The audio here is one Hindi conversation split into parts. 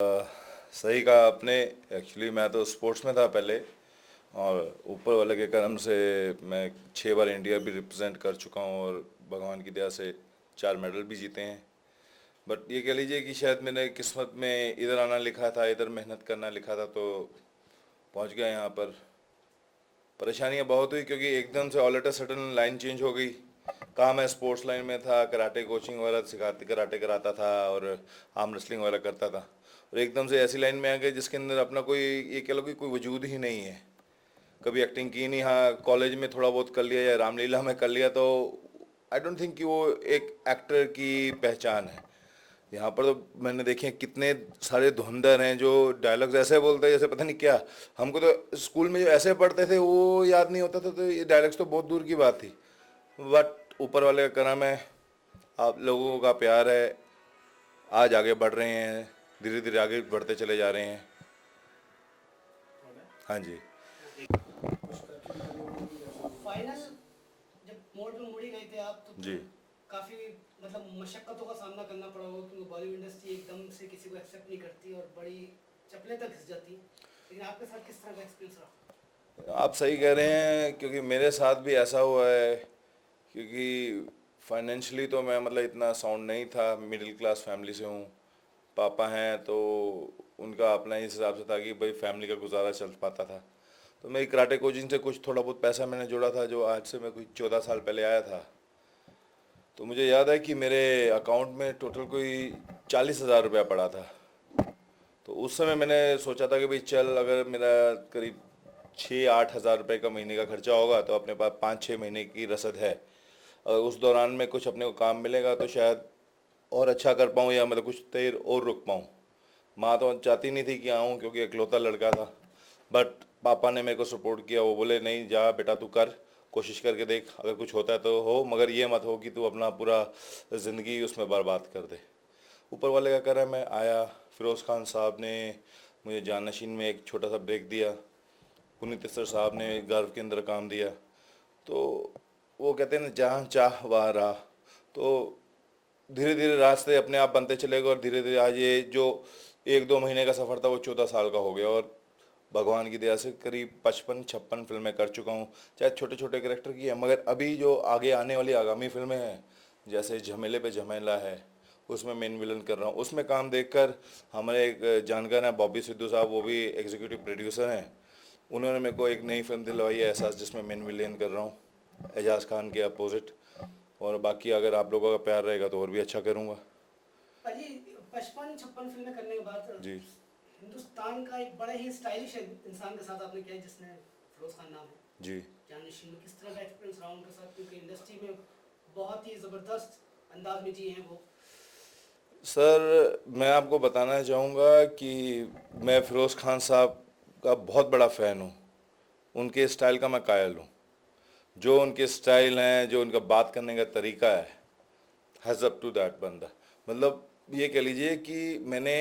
सही कहा आपने। एक्चुअली मैं तो स्पोर्ट्स में था पहले, और ऊपर वाले के करम से मैं 6 बार इंडिया भी रिप्रेजेंट कर चुका हूँ, और भगवान की दया से 4 मेडल भी जीते हैं। बट ये कह लीजिए कि शायद मैंने किस्मत में इधर आना लिखा था, इधर मेहनत करना लिखा था, तो पहुँच गया यहाँ पर। परेशानियाँ बहुत हुई क्योंकि एकदम से all at a sudden line change हो गई। कहाँ मैं स्पोर्ट्स लाइन में था, कराटे कोचिंग वगैरह सिखाते, कराटे कराता था और आर्म रेसलिंग वगैरह करता था, और एकदम से ऐसी लाइन में आ गए जिसके अंदर अपना कोई, ये कह लो कि कोई वजूद ही नहीं है। कभी एक्टिंग की नहीं, हाँ कॉलेज में थोड़ा बहुत कर लिया या रामलीला में कर लिया, तो आई डोंट थिंक कि वो एक एक्टर की पहचान है। यहाँ पर तो मैंने देखे हैं कितने सारे धुरंधर हैं जो डायलॉग्स ऐसे बोलते हैं जैसे पता नहीं क्या। हमको तो स्कूल में जो ऐसे पढ़ते थे वो याद नहीं होता था, तो ये डायलॉग्स तो बहुत दूर की बात थी। बट ऊपर वाले का करम है, आप लोगों का प्यार है, आज आगे बढ़ रहे हैं, धीरे धीरे आगे बढ़ते चले जा रहे हैं। हाँ जी। फाइनल जब मोड़ पे मुड़ी गए थे आप, तो जी। काफी मतलब मशक्कतों का सामना करना पड़ा होगा, क्योंकि बॉलीवुड इंडस्ट्री एकदम से किसी को एक्सेप्ट नहीं करती और बड़ी चपले तक घिस जाती। लेकिन आपके साथ किस तरह का एक्सपीरियंस रहा? आप सही कह रहे हैं, क्योंकि मेरे साथ भी ऐसा हुआ है। क्योंकि फाइनेंशियली तो मैं मतलब इतना साउंड नहीं था, मिडिल क्लास फैमिली से हूँ। पापा हैं तो उनका अपना ही हिसाब से था कि भाई फैमिली का गुजारा चल पाता था। तो मेरी कराटे कोचिंग से कुछ थोड़ा बहुत पैसा मैंने जोड़ा था, जो आज से मैं कुछ 14 साल पहले आया था। तो मुझे याद है कि मेरे अकाउंट में टोटल कोई 40,000 रुपया पड़ा था। तो उस समय मैंने सोचा था कि भाई चल, अगर मेरा करीब 6-8 हज़ार रुपये का महीने का खर्चा होगा तो अपने पास 5-6 महीने की रसद है। अगर उस दौरान में कुछ अपने को काम मिलेगा तो शायद और अच्छा कर पाऊँ, या मतलब कुछ देर और रुक पाऊँ। माँ तो चाहती नहीं थी कि आऊँ, क्योंकि इकलौता लड़का था। बट पापा ने मेरे को सपोर्ट किया, वो बोले नहीं जा बेटा तू कर, कोशिश करके देख, अगर कुछ होता है तो हो, मगर ये मत हो कि तू अपना पूरा ज़िंदगी उसमें बर्बाद कर दे। ऊपर वाले का कर है, मैं आया। फिरोज़ खान साहब ने मुझे जानशीन में एक छोटा सा ब्रेक दिया। पुनीत सर साहब ने गर्व के अंदर काम दिया। तो वो कहते हैं ना, जहाँ चाह वहाँ राह। तो धीरे धीरे रास्ते अपने आप बनते चले गए, और धीरे धीरे आज ये जो 1-2 महीने का सफ़र था वो 14 साल का हो गया, और भगवान की दया से करीब 55-56 फिल्में कर चुका हूँ। चाहे छोटे छोटे कैरेक्टर की है, मगर अभी जो आगे आने वाली आगामी फिल्में हैं, जैसे झमेले पे झमेला है, उसमें मेन विलन कर रहा हूँ। उसमें काम देखकर हमारे एक जानकार हैं बॉबी सिद्धू साहब, वो भी एग्जीक्यूटिव प्रोड्यूसर हैं। उन्होंने मेरे को एक नई फिल्म दिलवाई है एहसास, जिसमें मेन विलेन कर रहा हूँ एजाज खान के अपोजिट। और बाकी अगर आप लोगों का प्यार रहेगा तो और भी अच्छा करूँगा। अजी, 55-56 फिल्में करने के बाद जी। हिंदुस्तान का एक बड़ा ही स्टाइलिश इंसान के साथ आपने किया है, जिसने फिरोज खान नाम है। जी। जानशीन में किस तरह का एक्सपीरियंस रहा उनके साथ, क्योंकि इंडस्ट्री में बहुत ही ज़बरदस्त अंदाज में जी हैं वो। सर मैं आपको बताना चाहूँगा कि मैं फ़िरोज़ खान साहब का बहुत बड़ा फ़ैन हूँ। उनके स्टाइल का मैं कायल हूँ। जो उनके स्टाइल हैं, जो उनका बात करने का तरीका है, हैज़ अप टू दैट बंदा। मतलब ये कह लीजिए कि मैंने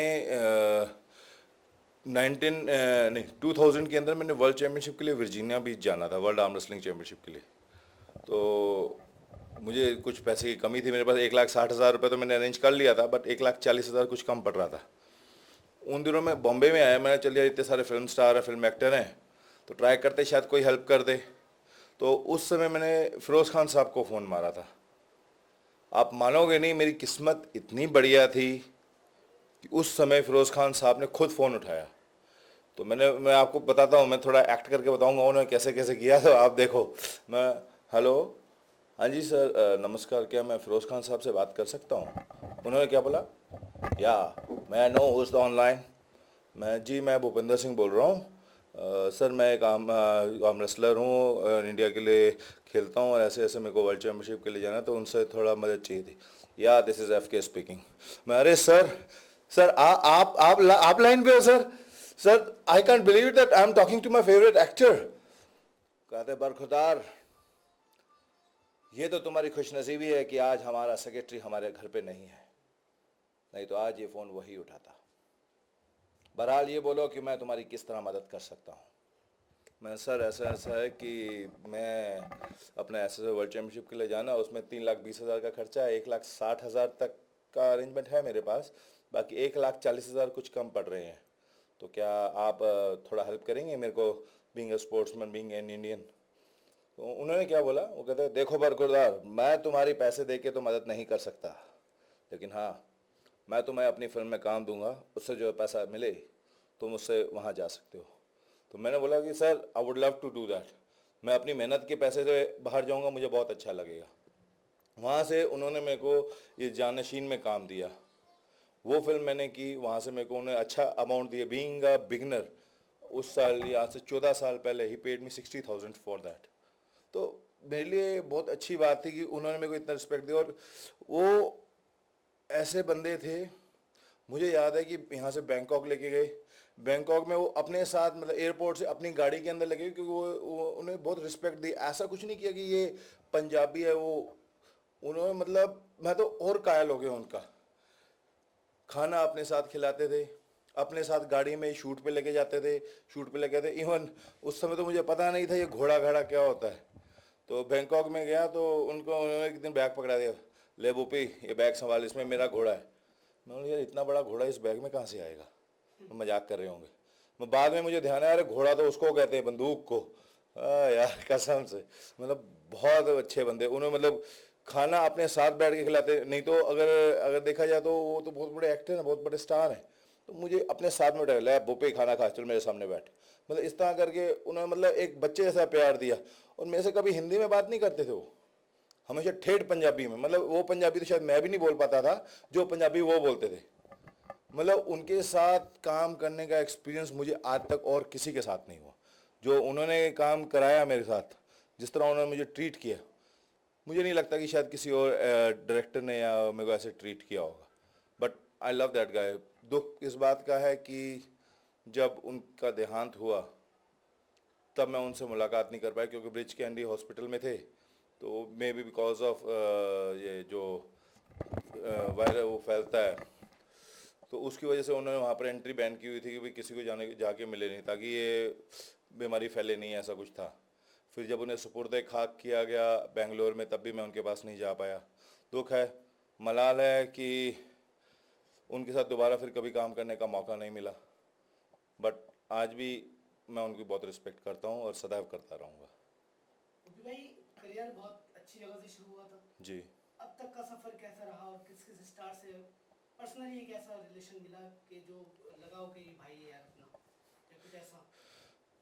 2000 के अंदर मैंने वर्ल्ड चैम्पियनशिप के लिए वर्जीनिया बीच जाना था, वर्ल्ड आर्म रेसलिंग चैम्पियनशिप के लिए। तो मुझे कुछ पैसे की कमी थी, मेरे पास 1,60,000 रुपये तो मैंने अरेंज कर लिया था, बट 1,40,000 कुछ कम पड़ रहा था। उन दिनों में बॉम्बे में आया, मैंने चल यार इतने सारे फिल्म स्टार हैं, फिल्म एक्टर हैं, तो ट्राई करते शायद कोई हेल्प कर दे। तो उस समय मैंने फ़िरोज़ खान साहब को फ़ोन मारा था। आप मानोगे नहीं, मेरी किस्मत इतनी बढ़िया थी कि उस समय फ़िरोज़ खान साहब ने खुद फ़ोन उठाया। तो मैं आपको बताता हूँ, मैं थोड़ा एक्ट करके बताऊँगा उन्होंने कैसे कैसे किया, तो आप देखो। मैं, हेलो, हाँ जी सर, नमस्कार, क्या मैं फ़िरोज़ खान साहब से बात कर सकता हूँ? उन्होंने क्या बोला, या मैं नो उस ऑनलाइन। मैं भूपेंद्र सिंह बोल रहा हूँ। सर मैं एक आर्म रेसलर हूँ, इंडिया के लिए खेलता हूँ, और ऐसे ऐसे मेरे को वर्ल्ड चैम्पियनशिप के लिए जाना है, तो उनसे थोड़ा मदद चाहिए थी। या this is F K speaking. मैं, अरे सर, सर आप लाइन पे हो sir? Sir I can't believe that I am talking to my favourite actor. कहते बरखुदार, ये तो तुम्हारी खुशनसीबी है कि आज हमारा सेक्रेटरी हमारे घर पे नहीं है, नहीं तो आज ये फ़ोन वही उठाता। बहरहाल ये बोलो कि मैं तुम्हारी किस तरह मदद कर सकता हूँ। मैं, सर ऐसा ऐसा है कि मैं अपने ऐसे वर्ल्ड चैम्पियनशिप के लिए जाना, उसमें 3,20,000 का खर्चा है, 1,60,000 तक का अरेंजमेंट है मेरे पास। बाकी 1,40,000 कुछ कम पड़ रहे हैं। तो क्या आप थोड़ा हेल्प करेंगे मेरे को, being a sportsman, being an Indian. तो उन्होंने क्या बोला, वो कहते देखो बरखुरदार, मैं तुम्हारी पैसे दे के तो मदद नहीं कर सकता, लेकिन हाँ मैं तुम्हें अपनी फिल्म में काम दूंगा, उससे जो पैसा मिले तुम उससे वहाँ जा सकते हो। तो मैंने बोला कि sir I would love to do that, मैं अपनी मेहनत के पैसे से बाहर जाऊंगा, मुझे बहुत अच्छा लगेगा। वहाँ से उन्होंने मेरे को ये जानशीन में काम दिया, वो फिल्म मैंने की, वहाँ से मेरे को उन्होंने अच्छा अमाउंट दिया। बीइंग अ बिगनर, उस साल या आज से 14 साल पहले ही पेड मी 60,000 फॉर दैट। तो मेरे लिए बहुत अच्छी बात थी कि उन्होंने मेरे को इतना रिस्पेक्ट दिया। और वो ऐसे बंदे थे, मुझे याद है कि यहाँ से बैंकॉक लेके गए, बैंकॉक में वो अपने साथ मतलब एयरपोर्ट से अपनी गाड़ी के अंदर लगे, क्योंकि वो उन्हें बहुत रिस्पेक्ट दी। ऐसा कुछ नहीं किया कि ये पंजाबी है वो, उन्होंने मतलब मैं तो और कायल हो गया उनका। खाना अपने साथ खिलाते थे, अपने साथ गाड़ी में शूट पे लेके जाते थे, शूट पे लेके थे। इवन उस समय तो मुझे पता नहीं था ये घोड़ा घाड़ा क्या होता है। तो बैंकॉक में गया तो उनको उन्होंने एक दिन बैग पकड़ा दिया, ले भूपी ये बैग संभाल, इसमें मेरा घोड़ा है। मैं बोला यार इतना बड़ा घोड़ा इस बैग में कहाँ से आएगा, तो मजाक कर रहे होंगे। मैं बाद में मुझे ध्यान आया, अरे घोड़ा तो उसको कहते हैं बंदूक को। यार कसम से, मतलब बहुत अच्छे बंदे उन्होंने, मतलब खाना अपने साथ बैठ के खिलाते। नहीं तो अगर अगर देखा जाए तो वो तो बहुत बड़े एक्टर हैं, बहुत बड़े स्टार हैं, तो मुझे अपने साथ में बैठा, ले भूपे खाना खा, चल मेरे सामने बैठ। मतलब इस तरह करके उन्होंने मतलब एक बच्चे जैसा प्यार दिया। और मेरे से कभी हिंदी में बात नहीं करते थे वो, हमेशा ठेठ पंजाबी में। मतलब वो पंजाबी तो शायद मैं भी नहीं बोल पाता था जो पंजाबी वो बोलते थे। मतलब उनके साथ काम करने का एक्सपीरियंस मुझे आज तक और किसी के साथ नहीं हुआ। जो उन्होंने काम कराया मेरे साथ, जिस तरह उन्होंने मुझे ट्रीट किया, मुझे नहीं लगता कि शायद किसी और डायरेक्टर ने या मेरे को ऐसे ट्रीट किया होगा। But I love that guy. दुख इस बात का है कि जब उनका देहांत हुआ तब मैं उनसे मुलाकात नहीं कर पाया, क्योंकि ब्रिज के एंडी हॉस्पिटल में थे। तो मे बी बिकॉज ऑफ ये जो वायरस वो फैलता है, तो उसकी वजह से उन्होंने वहाँ पर एंट्री बैन की हुई थी कि भाई किसी को जाने जाके मिले नहीं, ताकि ये बीमारी फैले नहीं, ऐसा कुछ था। फिर जब उन्हें सुपुर्द खाक किया गया बेंगलोर में, तब भी मैं उनके पास नहीं जा पाया। दुख है, मलाल है कि उनके साथ दोबारा फिर कभी काम करने का मौका नहीं मिला। बट आज भी मैं उनकी बहुत रिस्पेक्ट करता हूँ और सदैव करता रहूँगा। अभी भाई, करियर बहुत अच्छी जगह से शुरू हुआ था, जी। अब तक का सफर कैसा रहा और किस किस स्टार से पर्सनली एक ऐसा रिलेशन मिला कि जो लगा हो कि भाई है यार अपना, या कुछ ऐसा?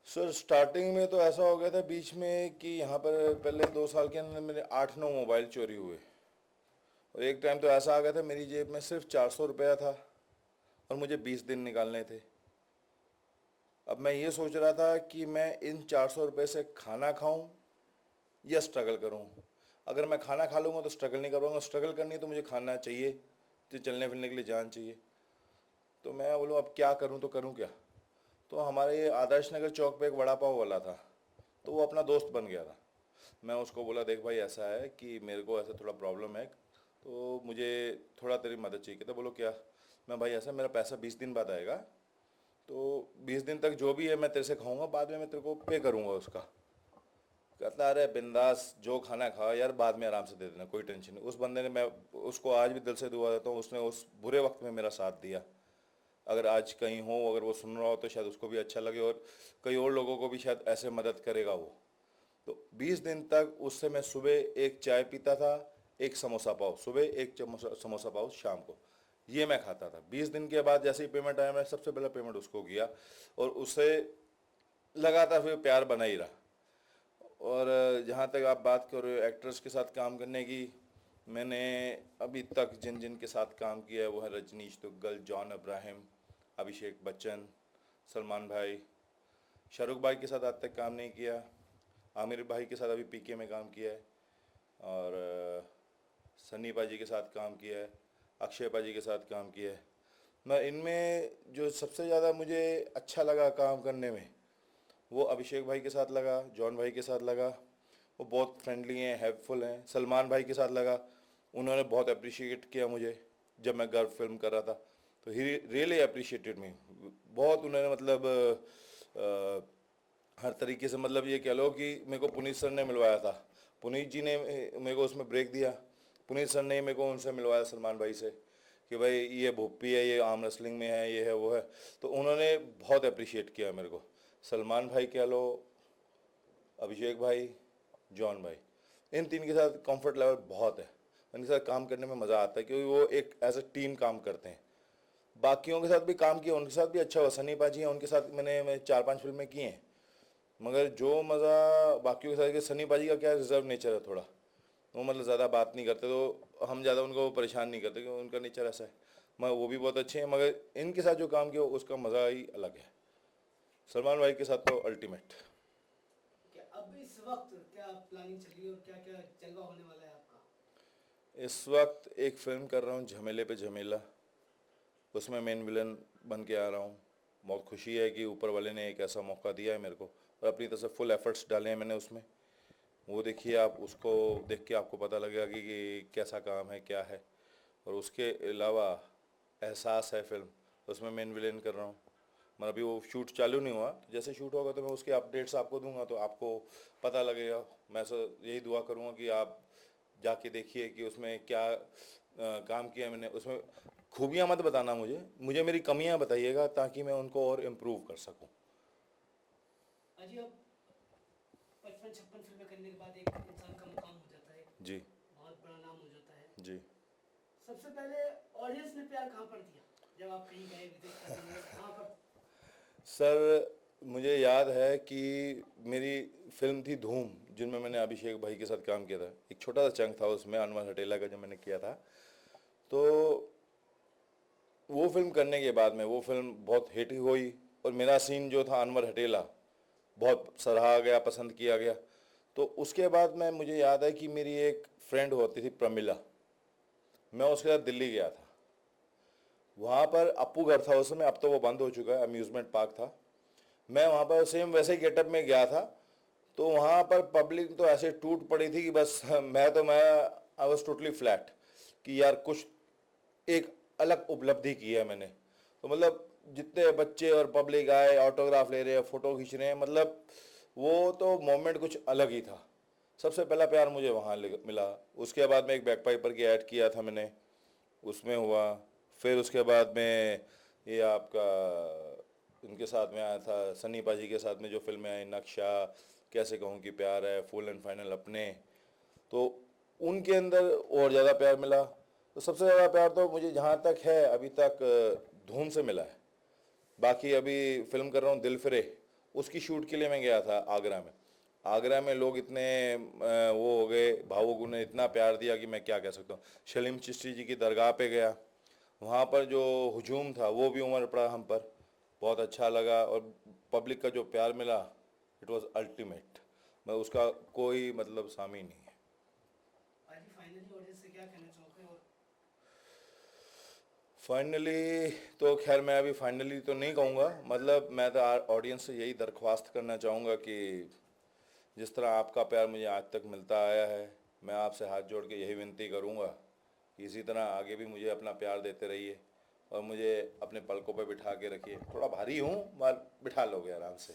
सर स्टार्टिंग में तो ऐसा हो गया था बीच में कि यहाँ पर पहले 2 साल के अंदर मेरे 8-9 मोबाइल चोरी हुए। और एक टाइम तो ऐसा आ गया था मेरी जेब में सिर्फ 400 रुपया था और मुझे 20 दिन निकालने थे। अब मैं ये सोच रहा था कि मैं इन 400 रुपये से खाना खाऊं या स्ट्रगल करूं। अगर मैं खाना खा लूँगा तो स्ट्रगल नहीं कर पाऊंगा, स्ट्रगल करनी है तो मुझे खाना चाहिए, तो चलने फिरने के लिए जान चाहिए। तो मैं बोलूँ अब क्या करूं, तो करूं क्या। तो हमारे ये आदर्श नगर चौक पे एक वड़ा पाव वाला था, तो वो अपना दोस्त बन गया था। मैं उसको बोला देख भाई ऐसा है कि मेरे को ऐसा थोड़ा प्रॉब्लम है, तो मुझे थोड़ा तेरी मदद चाहिए। कहता बोलो क्या। मैं भाई ऐसा मेरा पैसा 20 दिन बाद आएगा, तो 20 दिन तक जो भी है मैं तेरे से खाऊंगा, बाद में मैं तेरे को पे करूंगा उसका। कहता अरे बिंदास जो खाना खाओ यार, बाद में आराम से दे देना, कोई टेंशन नहीं। उस बंदे ने, मैं उसको आज भी दिल से दुआ देता हूँ, उसने उस बुरे वक्त में मेरा साथ दिया। अगर आज कहीं हो, अगर वो सुन रहा हो तो शायद उसको भी अच्छा लगे और कई और लोगों को भी शायद ऐसे मदद करेगा वो। तो 20 दिन तक उससे मैं सुबह एक चाय पीता था, एक समोसा पाव सुबह, एक समोसा पाव शाम को, ये मैं खाता था। 20 दिन के बाद जैसे ही पेमेंट आया, मैं सबसे पहला पेमेंट उसको किया और उससे लगातार फिर प्यार बना ही रहा। और जहाँ तक आप बात कर रहे हो एक्टर्स के साथ काम करने की, मैंने अभी तक जिन जिन के साथ काम किया है वो है रजनीश दुग्गल, जॉन अब्राहम, अभिषेक बच्चन, सलमान भाई। शाहरुख भाई के साथ आज तक काम नहीं किया। आमिर भाई के साथ अभी पीके में काम किया है। और सन्नी पाजी के साथ काम किया है, अक्षय पाजी के साथ काम किया है। मैं इनमें जो सबसे ज़्यादा मुझे अच्छा लगा काम करने में, वो अभिषेक भाई के साथ लगा, जॉन भाई के साथ लगा। वो बहुत फ्रेंडली हैं, हेल्पफुल हैं। सलमान भाई के साथ लगा, उन्होंने बहुत अप्रिशिएट किया मुझे जब मैं गर्व फिल्म कर रहा था। तो ही रियली अप्रिशिएटेड मी बहुत। उन्होंने मतलब हर तरीके से, मतलब ये कह लो कि मेरे को पुनीत सर ने मिलवाया था, पुनीत जी ने मेरे को उसमें ब्रेक दिया, पुनीत सर ने मेरे को उनसे मिलवाया, सलमान भाई से, कि भाई ये भोपी है, ये आर्म रेसलिंग में है, ये है वो है, तो उन्होंने बहुत अप्रिशिएट किया मेरे को। सलमान भाई कह लो, अभिषेक भाई, जॉन भाई, इन तीन के साथ कंफर्ट लेवल बहुत है। इनके साथ काम करने में मज़ा आता है क्योंकि वो एक एज अ टीम काम करते हैं। बाकियों के साथ भी काम किया, उनके साथ भी अच्छा हुआ। सनी पाजी हैं, उनके साथ मैं 4-5 फिल्में की हैं, मगर जो मज़ा बाकियों के साथ, कि सनी पाजी का क्या रिजर्व नेचर है थोड़ा, वो मतलब ज़्यादा बात नहीं करते, तो हम ज़्यादा उनको परेशान नहीं करते क्योंकि उनका नेचर ऐसा है। मगर वो भी बहुत अच्छे हैं, मगर इनके साथ जो काम किया उसका मज़ा ही अलग है। सलमान भाई के साथ तो अल्टीमेट। क्या अब इस वक्त क्या प्लानिंग चल रही है और क्या क्या जलवा होने वाला है आपका? इस वक्त एक फिल्म कर रहा हूँ, झमेले पे झमेला, उसमें मेन विलन बन के आ रहा हूँ। बहुत खुशी है कि ऊपर वाले ने एक ऐसा मौका दिया है मेरे को, और अपनी तरफ से फुल एफर्ट्स डाले हैं मैंने उसमें। वो देखिए आप, उसको देख के आपको पता लगेगा कि कैसा काम है, क्या है। और उसके अलावा एहसास है फिल्म, उसमें मेन विलेन कर रहा हूँ। मतलब अभी वो शूट चालू नहीं हुआ, तो जैसे शूट होगा तो मैं उसके अपडेट्स आपको दूंगा, तो आपको पता लगेगा। मैं तो यही दुआ करूँगा कि आप जाके देखिए कि उसमें क्या काम किया मैंने। उसमें खूबियाँ मत बताना मुझे, मुझे मेरी कमियाँ बताइएगा ताकि मैं उनको और इम्प्रूव कर सकूँ। अजी अब 55-56 फिल्में करने के बाद एक इंसान का मुकाम हो जाता है, जी। बहुत बड़ा नाम हो जाता है। जी। सबसे पहले ऑडियंस ने प्यार कहाँ पर दिया जब आप कहीं गए विजिट करने, कहाँ पर? सर मुझे याद है कि मेरी फिल्म थी धूम, जिनमें मैंने अभिषेक भाई के साथ काम किया था। एक छोटा सा चंक था उसमें, अनवर हटेला का, जो मैंने किया था। तो वो फिल्म करने के बाद में वो फिल्म बहुत हिट हुई, और मेरा सीन जो था अनवर हटेला बहुत सराहा गया, पसंद किया गया। तो उसके बाद में मुझे याद है कि मेरी एक फ्रेंड होती थी प्रमिला, मैं उसके साथ दिल्ली गया था। वहाँ पर अप्पू घर था उस समय, अब तो वो बंद हो चुका है, अम्यूज़मेंट पार्क था। मैं वहाँ पर सेम वैसे ही गेटअप में गया था। तो वहाँ पर पब्लिक तो ऐसे टूट पड़ी थी कि बस मैं आई वॉज टोटली फ्लैट, कि यार कुछ एक अलग उपलब्धि की है मैंने। तो मतलब जितने बच्चे और पब्लिक आए, ऑटोग्राफ ले रहे हैं, फ़ोटो खींच रहे हैं, मतलब वो तो मोमेंट कुछ अलग ही था। सबसे पहला प्यार मुझे वहाँ मिला। उसके बाद में एक बैकपाइपर की ऐड किया था मैंने, उसमें हुआ। फिर उसके बाद में ये आपका उनके साथ में आया था, सन्नी पाजी के साथ में जो फिल्में आई, नक्शा, कैसे कहूँ कि प्यार है, फुल एंड फाइनल, अपने, तो उनके अंदर और ज़्यादा प्यार मिला। तो सबसे ज़्यादा प्यार तो मुझे जहाँ तक है अभी तक धूम से मिला है। बाकी अभी फिल्म कर रहा हूँ दिल फिरे, उसकी शूट के लिए मैं गया था आगरा में। आगरा में लोग इतने वो हो गए भावुक, उन्हें इतना प्यार दिया कि मैं क्या कह सकता हूँ। सलीम चिश्ती जी की दरगाह पे गया, वहाँ पर जो हुजूम था वो भी उमड़ पड़ा हम पर, बहुत अच्छा लगा। और पब्लिक का जो प्यार मिला, इट वाज अल्टीमेट। मैं उसका कोई मतलब सामी नहीं है। आज फाइनली ऑडियंस से क्या कहना चाहोगे? और फाइनली तो खैर मैं अभी फाइनली तो नहीं कहूँगा, मतलब मैं तो ऑडियंस से यही दरख्वास्त करना चाहूँगा कि जिस तरह आपका प्यार मुझे आज तक मिलता आया है, मैं आपसे हाथ जोड़ के यही विनती करूँगा कि इसी तरह आगे भी मुझे अपना प्यार देते रहिए, और मुझे अपने पलकों पर बिठा के रखिए। थोड़ा भारी हूँ, मगर बिठा लोगे आराम से।